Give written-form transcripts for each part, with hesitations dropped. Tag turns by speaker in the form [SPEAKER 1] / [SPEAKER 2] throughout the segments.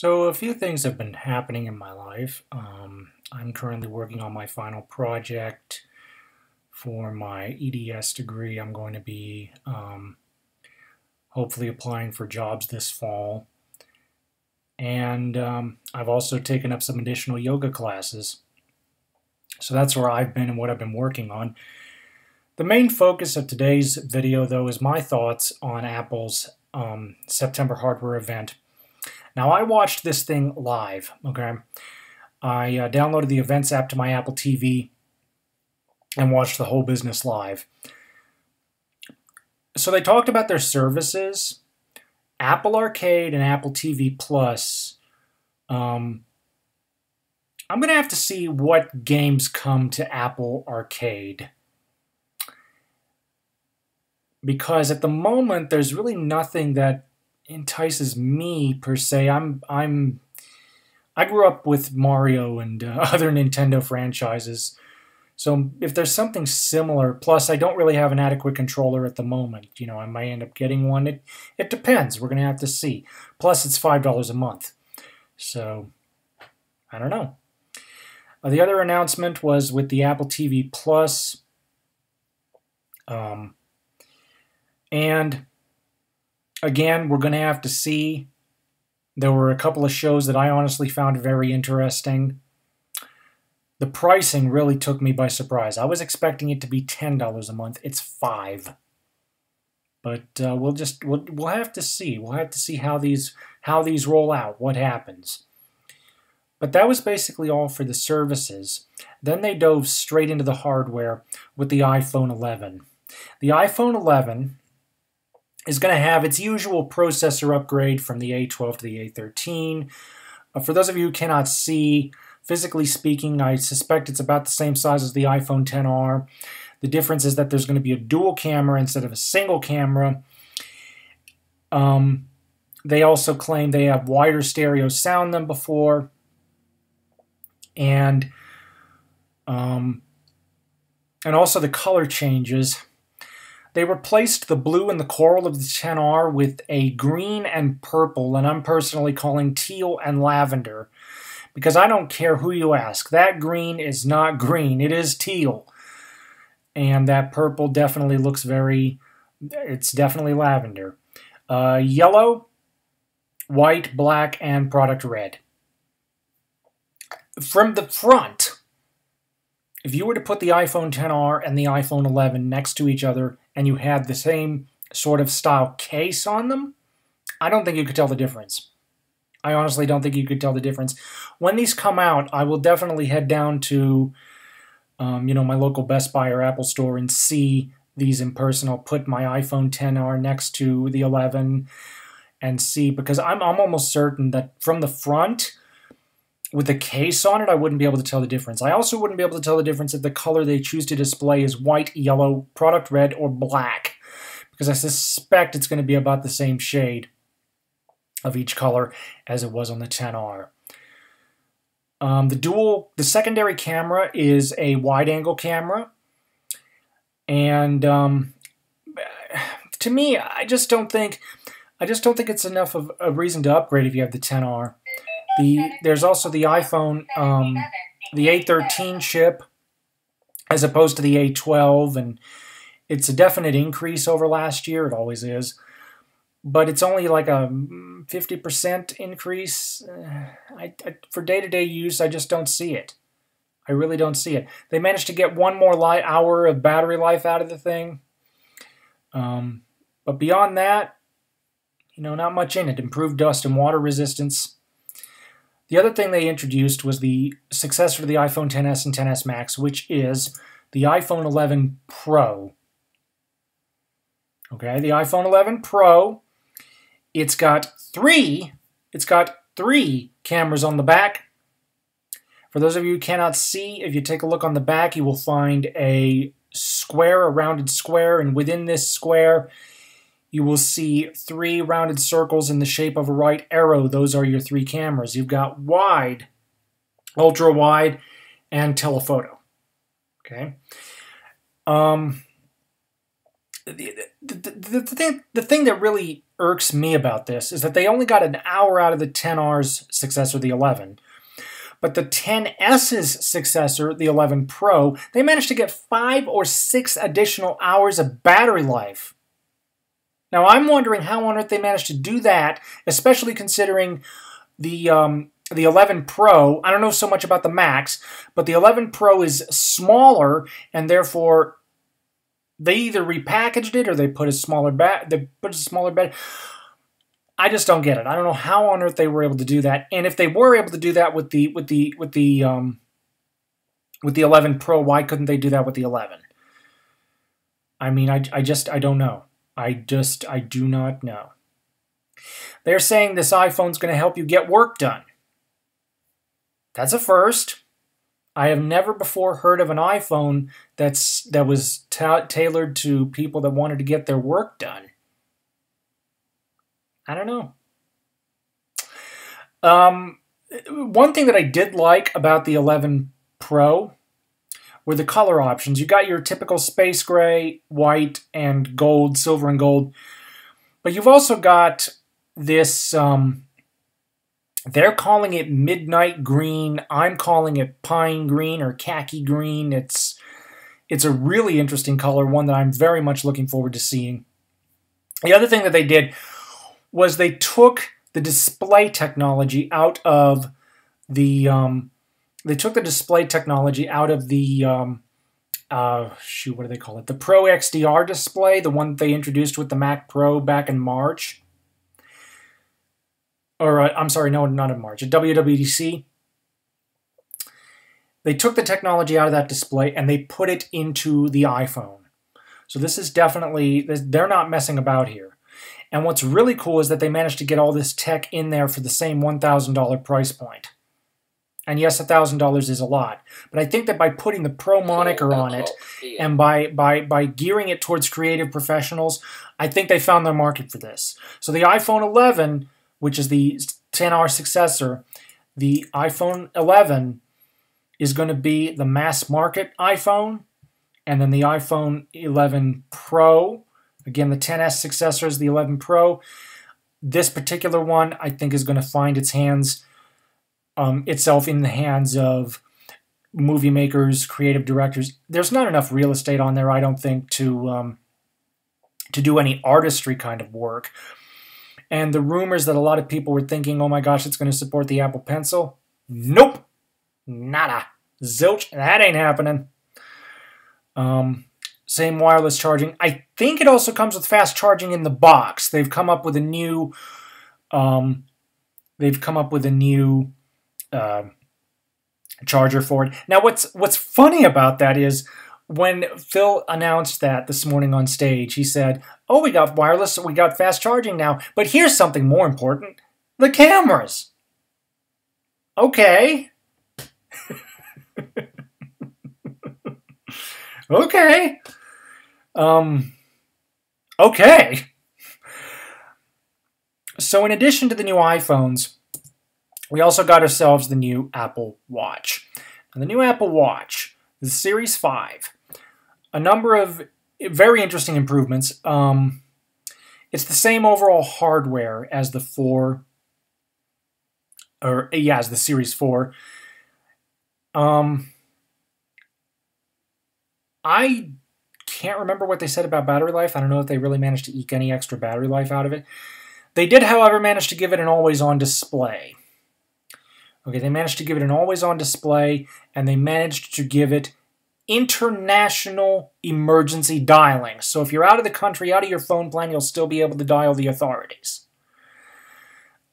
[SPEAKER 1] So a few things have been happening in my life. I'm currently working on my final project for my EDS degree. I'm going to be hopefully applying for jobs this fall. And I've also taken up some additional yoga classes. So that's where I've been and what I've been working on. The main focus of today's video, though, is my thoughts on Apple's September hardware event. Now, I watched this thing live, okay? I downloaded the Events app to my Apple TV and watched the whole business live. So they talked about their services, Apple Arcade and Apple TV Plus. I'm going to have to see what games come to Apple Arcade. Because at the moment, there's really nothing that entices me per se. I grew up with Mario and other Nintendo franchises, so if there's something similar, plus I don't really have an adequate controller at the moment. You know, I might end up getting one. It depends. We're gonna have to see. Plus, it's $5 a month, so I don't know. The other announcement was with the Apple TV Plus, and again, we're going to have to see. There were a couple of shows that I honestly found very interesting. The pricing really took me by surprise. I was expecting it to be $10 a month. It's $5. But we'll have to see. We'll have to see how these roll out. What happens? But that was basically all for the services. Then they dove straight into the hardware with the iPhone 11. The iPhone 11 is going to have its usual processor upgrade from the A12 to the A13. For those of you who cannot see, physically speaking, I suspect it's about the same size as the iPhone XR. The difference is that there's going to be a dual camera instead of a single camera. They also claim they have wider stereo sound than before. And also the color changes. They replaced the blue and the coral of the XR with a green and purple, and I'm personally calling teal and lavender, because I don't care who you ask. That green is not green. It is teal. And that purple definitely looks it's definitely lavender. Yellow, white, black, and product red. From the front, if you were to put the iPhone XR and the iPhone 11 next to each other and you had the same sort of style case on them, I don't think you could tell the difference. I honestly don't think you could tell the difference. When these come out, I will definitely head down to my local Best Buy or Apple store and see these in person. I'll put my iPhone XR next to the 11 and see, because I'm almost certain that from the front, with the case on it, I wouldn't be able to tell the difference. I also wouldn't be able to tell the difference if the color they choose to display is white, yellow, product red, or black, because I suspect it's going to be about the same shade of each color as it was on the XR. The secondary camera is a wide-angle camera, and to me, I just don't think it's enough of a reason to upgrade if you have the XR. There's also the iPhone, the A13 chip, as opposed to the A12, and it's a definite increase over last year. It always is. But it's only like a 50% increase. For day-to-day use, I just don't see it. I really don't see it. They managed to get one more hour of battery life out of the thing. But beyond that, not much in it. Improved dust and water resistance. The other thing they introduced was the successor to the iPhone XS and XS Max, which is the iPhone 11 Pro. Okay, the iPhone 11 Pro, it's got three cameras on the back. For those of you who cannot see, if you take a look on the back, you will find a rounded square, and within this square, you will see 3 rounded circles in the shape of a right arrow. Those are your 3 cameras. You've got wide, ultra wide, and telephoto. Okay. the thing that really irks me about this is that they only got an hour out of the 10R's successor, the 11. But the 10S's successor, the 11 Pro, they managed to get 5 or 6 additional hours of battery life. Now, I'm wondering how on earth they managed to do that, especially considering the 11 Pro. I don't know so much about the Max, but the 11 Pro is smaller, and therefore they either repackaged it or they put a smaller battery. I just don't get it. I don't know how on earth they were able to do that, and if they were able to do that with the 11 Pro, why couldn't they do that with the 11? I mean, I don't know. I do not know. They're saying this iPhone's going to help you get work done. That's a first. I have never before heard of an iPhone that was tailored to people that wanted to get their work done. I don't know. One thing that I did like about the 11 Pro were the color options. You got your typical space gray, white, and gold, silver and gold. But you've also got this, they're calling it midnight green. I'm calling it pine green or khaki green. It's a really interesting color, one that I'm very much looking forward to seeing. The other thing that they did was they took the display technology out of the the what do they call it? The Pro XDR display, the one that they introduced with the Mac Pro back in March. Or, I'm sorry, no, not in March, at WWDC. They took the technology out of that display and they put it into the iPhone. So this is definitely, they're not messing about here. And what's really cool is that they managed to get all this tech in there for the same $1,000 price point. And yes, $1,000 is a lot. But I think that by putting the Pro moniker on it and by gearing it towards creative professionals, I think they found their market for this. So the iPhone 11, which is the 10R successor, the iPhone 11 is going to be the mass market iPhone. And then the iPhone 11 Pro, again, the 10S successor is the 11 Pro. This particular one, I think, is going to find itself in the hands of movie makers, creative directors. There's not enough real estate on there, I don't think, to do any artistry kind of work. And the rumors that a lot of people were thinking, oh my gosh, it's going to support the Apple Pencil. Nope. Nada. Zilch. That ain't happening. Same wireless charging. I think it also comes with fast charging in the box. They've come up with a new charger for it. Now, what's funny about that is when Phil announced that this morning on stage, he said, "Oh, we got wireless, we got fast charging now. But here's something more important: the cameras." Okay. Okay. Okay. So in addition to the new iPhones, we also got ourselves the new Apple Watch. And the new Apple Watch, the Series 5, a number of very interesting improvements. It's the same overall hardware as the Series 4. I can't remember what they said about battery life. I don't know if they really managed to eke any extra battery life out of it. They did, however, manage to give it an always-on display. Okay, they managed to give it an always-on display, and they managed to give it international emergency dialing. So if you're out of the country, out of your phone plan, you'll still be able to dial the authorities.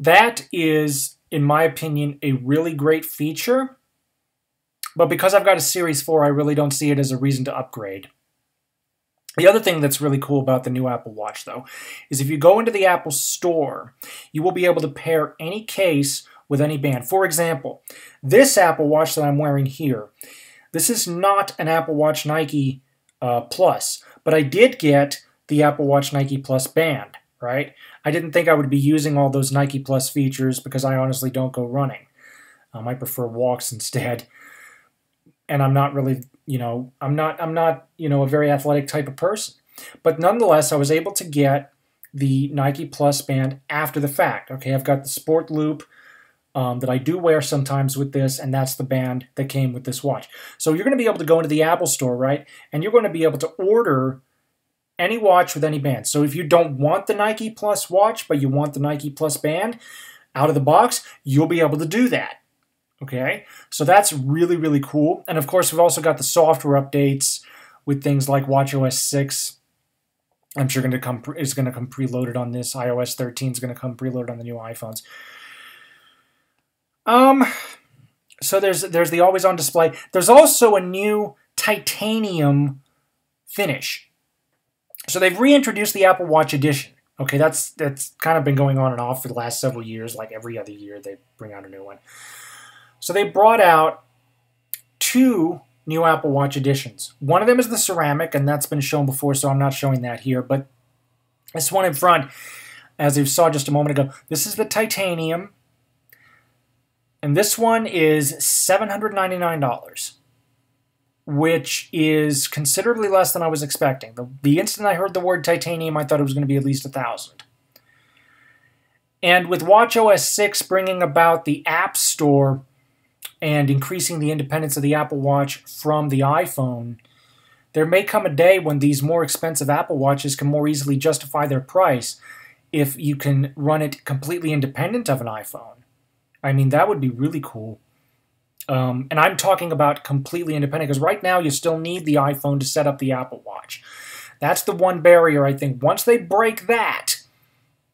[SPEAKER 1] That is, in my opinion, a really great feature. But because I've got a Series 4, I really don't see it as a reason to upgrade. The other thing that's really cool about the new Apple Watch, though, is if you go into the Apple Store, you will be able to pair any case with any band. For example, this Apple Watch that I'm wearing here, this is not an Apple Watch Nike Plus, but I did get the Apple Watch Nike Plus band, right? I didn't think I would be using all those Nike Plus features because I honestly don't go running. I prefer walks instead. And I'm not really, I'm not a very athletic type of person. But nonetheless, I was able to get the Nike Plus band after the fact. Okay, I've got the Sport Loop that I do wear sometimes with this, and that's the band that came with this watch. So you're going to be able to go into the Apple Store, right? And you're going to be able to order any watch with any band. So if you don't want the Nike Plus watch, but you want the Nike Plus band out of the box, you'll be able to do that. Okay, so that's really, really cool. And of course, we've also got the software updates with things like watchOS 6. I'm sure is going to come preloaded on this. iOS 13 is going to come preloaded on the new iPhones. So there's the always-on display. There's also a new titanium finish. So they've reintroduced the Apple Watch Edition. Okay, that's kind of been going on and off for the last several years. Like every other year, they bring out a new one. So they brought out 2 new Apple Watch editions. One of them is the ceramic, and that's been shown before, so I'm not showing that here. But this one in front, as you saw just a moment ago, this is the titanium, and this one is $799, which is considerably less than I was expecting. The instant I heard the word titanium, I thought it was going to be at least $1,000. And with watchOS 6 bringing about the App Store and increasing the independence of the Apple Watch from the iPhone, there may come a day when these more expensive Apple Watches can more easily justify their price if you can run it completely independent of an iPhone. I mean, that would be really cool. And I'm talking about completely independent, because right now you still need the iPhone to set up the Apple Watch. That's the one barrier, I think. Once they break that,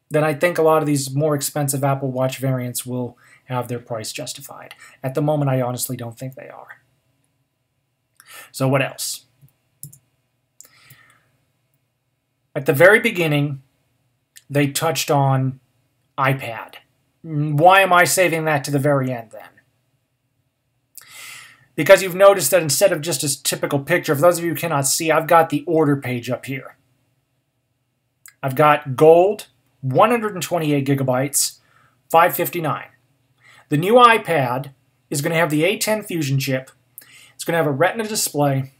[SPEAKER 1] then I think a lot of these more expensive Apple Watch variants will have their price justified. At the moment, I honestly don't think they are. So what else? At the very beginning, they touched on iPad. Why am I saving that to the very end then? Because you've noticed that instead of just a typical picture, for those of you who cannot see, I've got the order page up here. I've got gold, 128 gigabytes, $559. The new iPad is going to have the A10 Fusion chip. It's going to have a Retina display.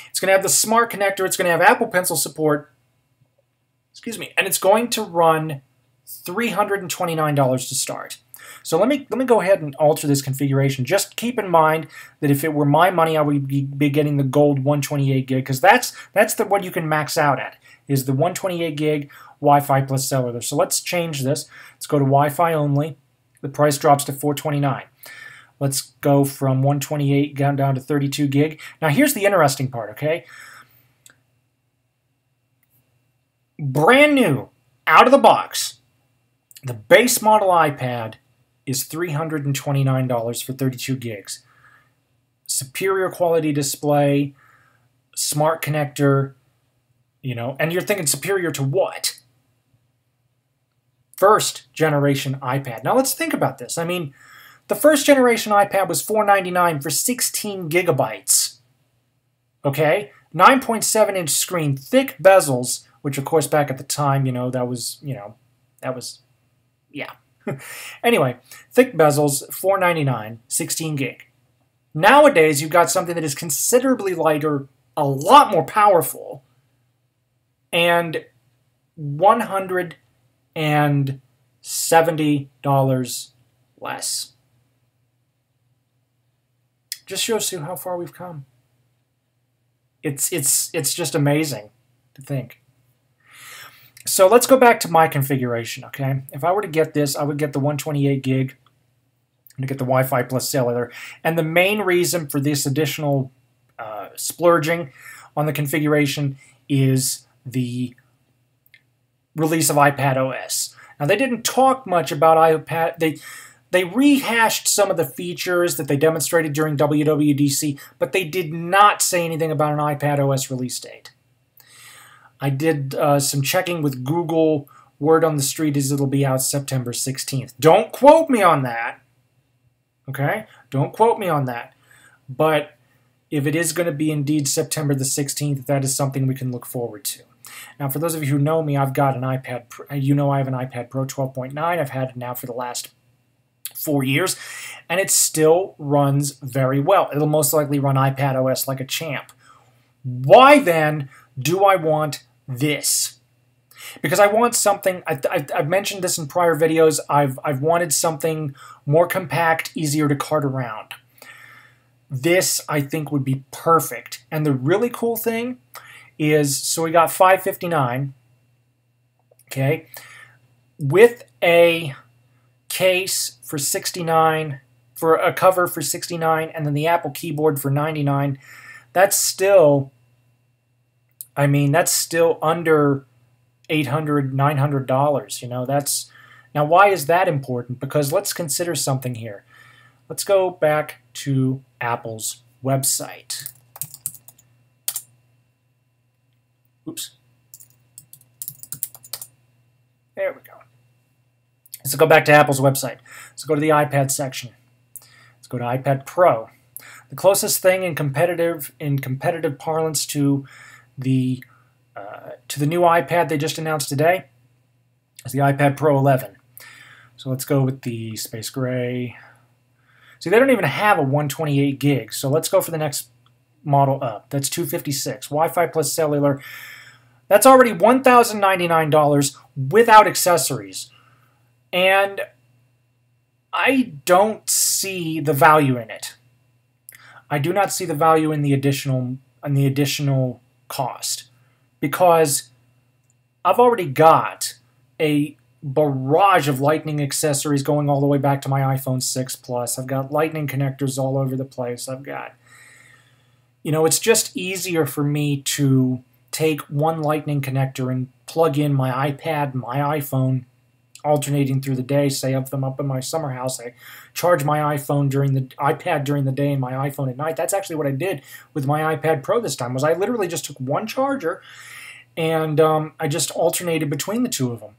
[SPEAKER 1] It's going to have the Smart Connector. It's going to have Apple Pencil support. Excuse me. And it's going to run $329 to start. So let me go ahead and alter this configuration. Just keep in mind that if it were my money, I would be getting the gold 128 gig, because that's the what you can max out at, is the 128 gig Wi-Fi plus cellular. So let's change this. Let's go to Wi-Fi only. The price drops to $429. Let's go from 128 down to 32 gig. Now here's the interesting part, okay? Brand new, out of the box, the base model iPad is $329 for 32 gigs. Superior quality display, smart connector, you know, and you're thinking superior to what? First generation iPad. Now let's think about this. I mean, the first generation iPad was $499 for 16 gigabytes. Okay? 9.7-inch screen, thick bezels, which of course back at the time, that was, yeah. Anyway, thick bezels, $499, 16 gig. Nowadays, you've got something that is considerably lighter, a lot more powerful, and $170 less. Just shows you how far we've come. It's just amazing to think. So let's go back to my configuration, okay? If I were to get this, I would get the 128 gig to get the Wi-Fi plus cellular. And the main reason for this additional splurging on the configuration is the release of iPad OS. Now, they didn't talk much about iPad. They rehashed some of the features that they demonstrated during WWDC, but they did not say anything about an iPad OS release date. I did some checking with Google. Word on the street is it'll be out September 16th. Don't quote me on that. Okay? Don't quote me on that. But if it is going to be indeed September the 16th, that is something we can look forward to. Now, for those of you who know me, I've got an iPad. I have an iPad Pro 12.9. I've had it now for the last 4 years, and it still runs very well. It'll most likely run iPad OS like a champ. Why then do I want this. Because I want something, I've mentioned this in prior videos, I've wanted something more compact, easier to cart around. This, I think, would be perfect. And the really cool thing is, so we got $559, okay, with a case for $69, for a cover for $69, and then the Apple keyboard for $99. That's still, I mean, that's still under $800, $900, you know, that's, now why is that important? Because let's consider something here. Let's go back to Apple's website. Oops. There we go. Let's go back to Apple's website. Let's go to the iPad section. Let's go to iPad Pro. The closest thing in competitive parlance to the new iPad they just announced today is the iPad Pro 11. So let's go with the space gray. See, they don't even have a 128 gig, so let's go for the next model up. That's 256. Wi-Fi plus cellular. That's already $1,099 without accessories. And I don't see the value in it. I do not see the value in the additional cost, because I've already got a barrage of Lightning accessories going all the way back to my iPhone 6 Plus. I've got Lightning connectors all over the place. I've got, you know, it's just easier for me to take one Lightning connector and plug in my iPad, my iPhone, alternating through the day. Say if I'm up in my summer house, I charge my iPad during the day and my iPhone at night. That's actually what I did with my iPad Pro this time. Was I literally just took one charger and I just alternated between the two of them.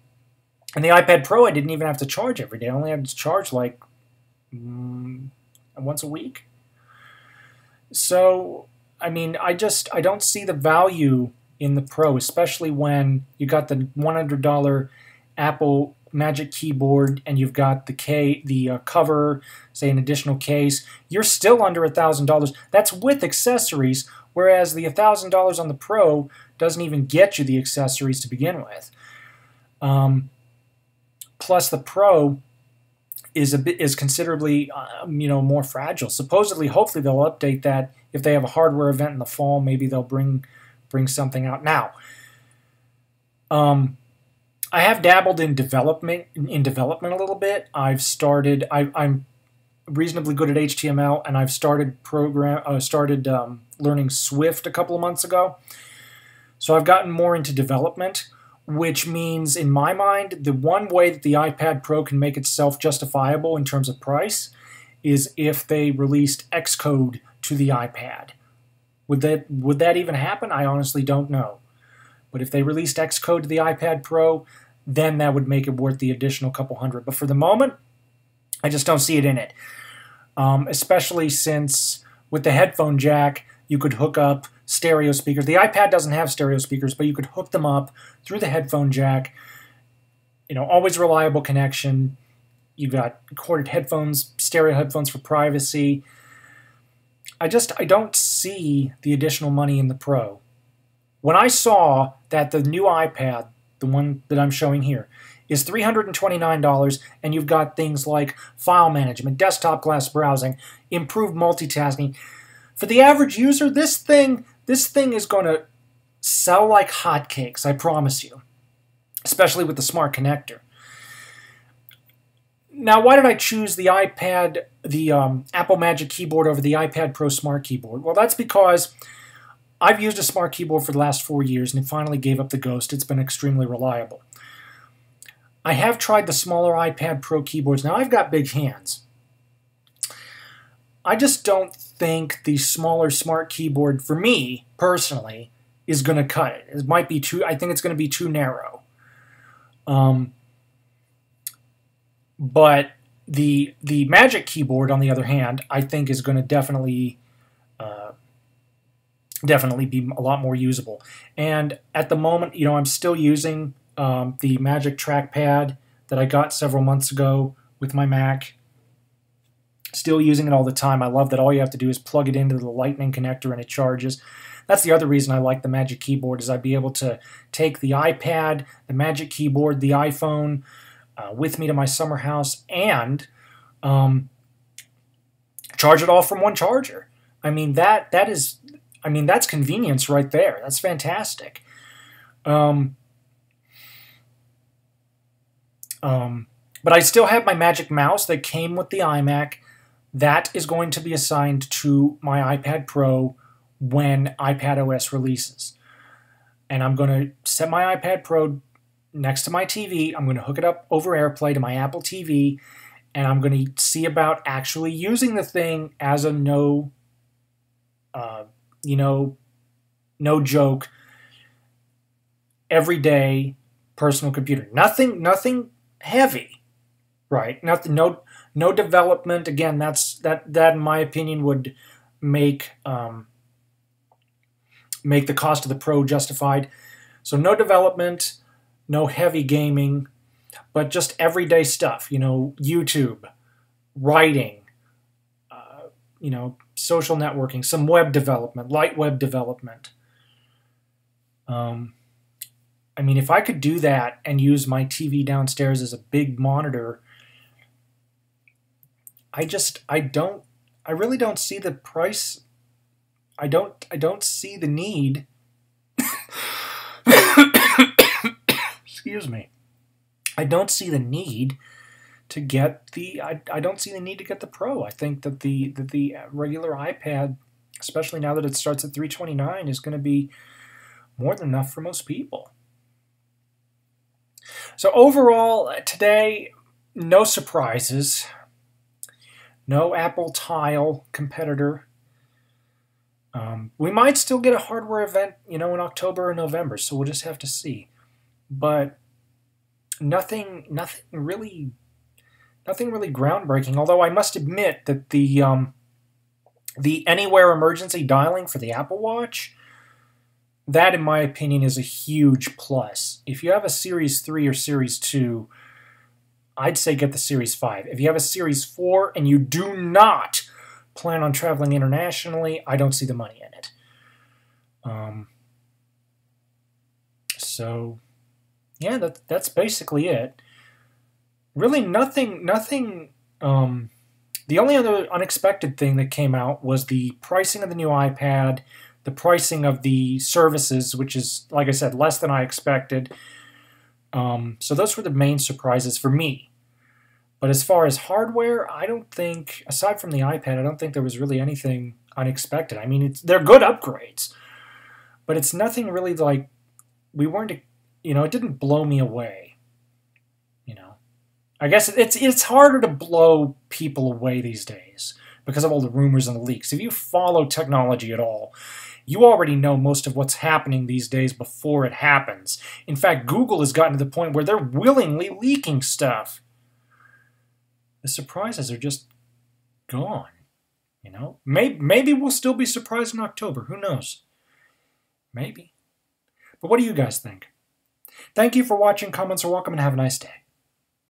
[SPEAKER 1] And the iPad Pro, I didn't even have to charge every day. I only had to charge like once a week. So, I mean, I don't see the value in the Pro, especially when you got the $100 Apple Magic Keyboard and you've got the cover, say an additional case. You're still under $1,000. That's with accessories, whereas the $1,000 on the Pro doesn't even get you the accessories to begin with. Plus, the Pro is considerably more fragile. Supposedly, hopefully, they'll update that if they have a hardware event in the fall. Maybe they'll bring something out. Now, I have dabbled in development a little bit. I'm reasonably good at HTML, and I've started learning Swift a couple of months ago. So I've gotten more into development, which means, in my mind, the one way that the iPad Pro can make itself justifiable in terms of price is if they released Xcode to the iPad. Would that even happen? I honestly don't know. But if they released Xcode to the iPad Pro, then that would make it worth the additional couple hundred. But for the moment, I just don't see it in it. Especially since with the headphone jack, you could hook up stereo speakers. The iPad doesn't have stereo speakers, but you could hook them up through the headphone jack. You know, always reliable connection. You've got corded headphones, stereo headphones for privacy. I don't see the additional money in the Pro. When I saw that the new iPad, the one that I'm showing here, is $329, and you've got things like file management, desktop class browsing, improved multitasking. For the average user, this thing is going to sell like hotcakes, I promise you, especially with the smart connector. Now, why did I choose the Apple Magic Keyboard over the iPad Pro Smart Keyboard? Well, that's because I've used a smart keyboard for the last 4 years, and it finally gave up the ghost. It's been extremely reliable. I have tried the smaller iPad Pro keyboards. Now, I've got big hands. I just don't think the smaller smart keyboard, for me, personally, is going to cut it. It might be I think it's going to be too narrow. But the Magic Keyboard, on the other hand, I think is going to definitely be a lot more usable. And at the moment, you know, I'm still using the Magic Trackpad that I got several months ago with my Mac. Still using it all the time. I love that all you have to do is plug it into the Lightning connector and it charges. That's the other reason I like the Magic Keyboard, is I'd be able to take the iPad, the Magic Keyboard, the iPhone with me to my summer house and charge it all from one charger. I mean, that's convenience right there. That's fantastic. But I still have my Magic Mouse that came with the iMac. That is going to be assigned to my iPad Pro when iPadOS releases. And I'm going to set my iPad Pro next to my TV. I'm going to hook it up over AirPlay to my Apple TV, and I'm going to see about actually using the thing as a no joke, everyday personal computer. Nothing heavy, right? No development. Again, that in my opinion would make the cost of the Pro justified. So no development, no heavy gaming, but just everyday stuff. YouTube, writing, social networking, some web development, light web development. I mean, if I could do that and use my TV downstairs as a big monitor, I really don't see the price. I don't see the need. Excuse me. I don't see the need to get the. I don't see the need to get the Pro. I think that the regular iPad, especially now that it starts at $329, is going to be more than enough for most people. So overall, today, no surprises. No Apple Tile competitor. We might still get a hardware event, in October or November, so we'll just have to see. But nothing really groundbreaking. Although I must admit that the Anywhere emergency dialing for the Apple Watch, that, in my opinion, is a huge plus. If you have a Series 3 or Series 2, I'd say get the Series 5. If you have a Series 4 and you do not plan on traveling internationally, I don't see the money in it. So, yeah, that's basically it. Really nothing. The only other unexpected thing that came out was the pricing of the new iPad, the pricing of the services, which is, like I said, less than I expected. So those were the main surprises for me. But as far as hardware, I don't think, aside from the iPad, I don't think there was really anything unexpected. I mean, they're good upgrades, but it's nothing really like, it didn't blow me away. I guess it's harder to blow people away these days because of all the rumors and the leaks. If you follow technology at all, you already know most of what's happening these days before it happens. In fact, Google has gotten to the point where they're willingly leaking stuff. The surprises are just gone, Maybe we'll still be surprised in October. Who knows? Maybe. But what do you guys think? Thank you for watching. Comments are welcome, and have a nice day.